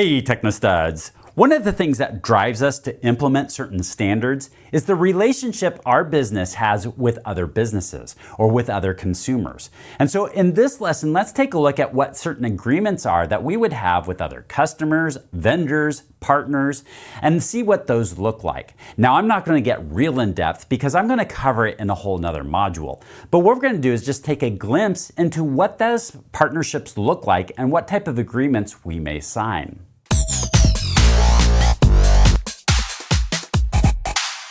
Hey, TechKnowStuds! One of the things that drives us to implement certain standards is the relationship our business has with other businesses or with other consumers. And so in this lesson, let's take a look at what certain agreements are that we would have with other customers, vendors, partners, and see what those look like. Now, I'm not going to get real in depth because I'm going to cover it in a whole nother module. But what we're going to do is just take a glimpse into what those partnerships look like and what type of agreements we may sign.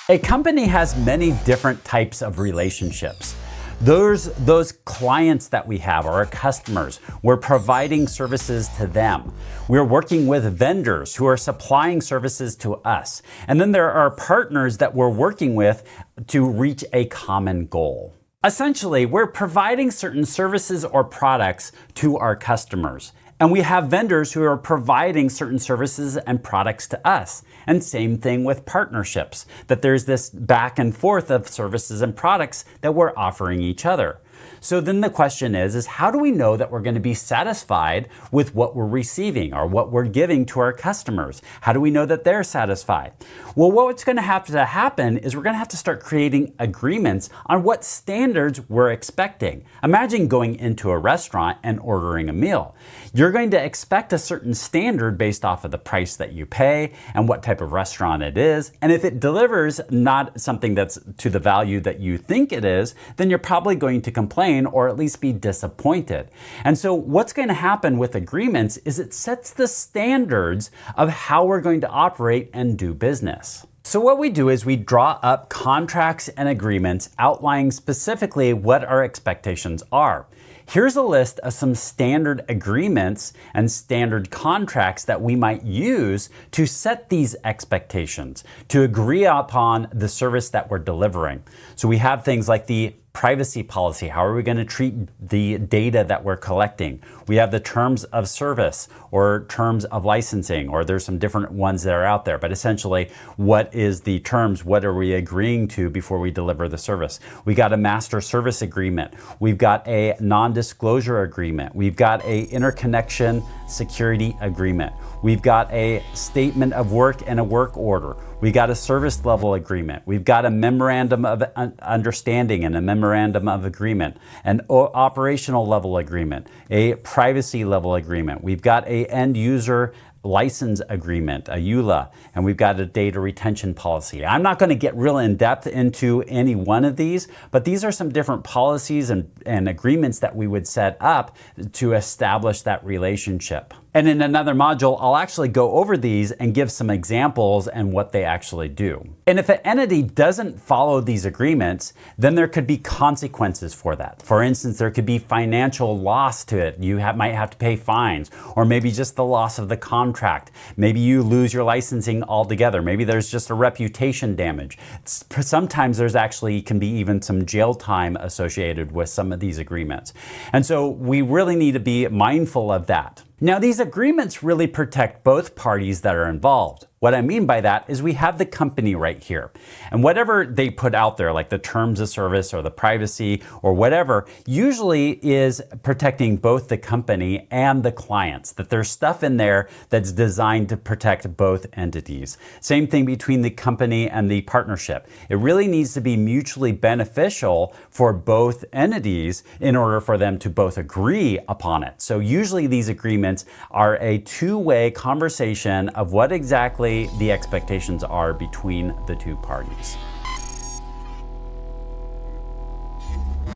A company has many different types of relationships. Those clients that we have are our customers. We're providing services to them. We're working with vendors who are supplying services to us. And then there are partners that we're working with to reach a common goal. Essentially, we're providing certain services or products to our customers. And we have vendors who are providing certain services and products to us. And same thing with partnerships, that there's this back and forth of services and products that we're offering each other. So then the question is how do we know that we're going to be satisfied with what we're receiving or what we're giving to our customers? How do we know that they're satisfied? Well, what's going to have to happen is we're going to have to start creating agreements on what standards we're expecting. Imagine going into a restaurant and ordering a meal. You're going to expect a certain standard based off of the price that you pay and what type of restaurant it is. And if it delivers not something that's to the value that you think it is, then you're probably going to complain or at least be disappointed. And so what's going to happen with agreements is it sets the standards of how we're going to operate and do business. So what we do is we draw up contracts and agreements outlining specifically what our expectations are. Here's a list of some standard agreements and standard contracts that we might use to set these expectations, to agree upon the service that we're delivering. So we have things like the privacy policy. How are we going to treat the data that we're collecting? We have the terms of service or terms of licensing, or there's some different ones that are out there. But essentially, what is the terms? What are we agreeing to before we deliver the service? We got a master service agreement. We've got a non-disclosure agreement. We've got a interconnection security agreement. We've got a statement of work and a work order. We got a service level agreement. We've got a memorandum of understanding and a memorandum of agreement, an operational level agreement, a privacy level agreement. We've got a end user license agreement, a EULA, and we've got a data retention policy. I'm not going to get real in depth into any one of these, but these are some different policies and agreements that we would set up to establish that relationship. And in another module, I'll actually go over these and give some examples and what they actually do. And if an entity doesn't follow these agreements, then there could be consequences for that. For instance, there could be financial loss to it. You might have to pay fines, or maybe just the loss of the contract. Maybe you lose your licensing altogether. Maybe there's just a reputation damage. Sometimes there's actually can be even some jail time associated with some of these agreements. And so we really need to be mindful of that. Now, these agreements really protect both parties that are involved. What I mean by that is we have the company right here. And whatever they put out there, like the terms of service or the privacy or whatever, usually is protecting both the company and the clients, that there's stuff in there that's designed to protect both entities. Same thing between the company and the partnership. It really needs to be mutually beneficial for both entities in order for them to both agree upon it. So usually these agreements are a two-way conversation of what exactly the expectations are between the two parties.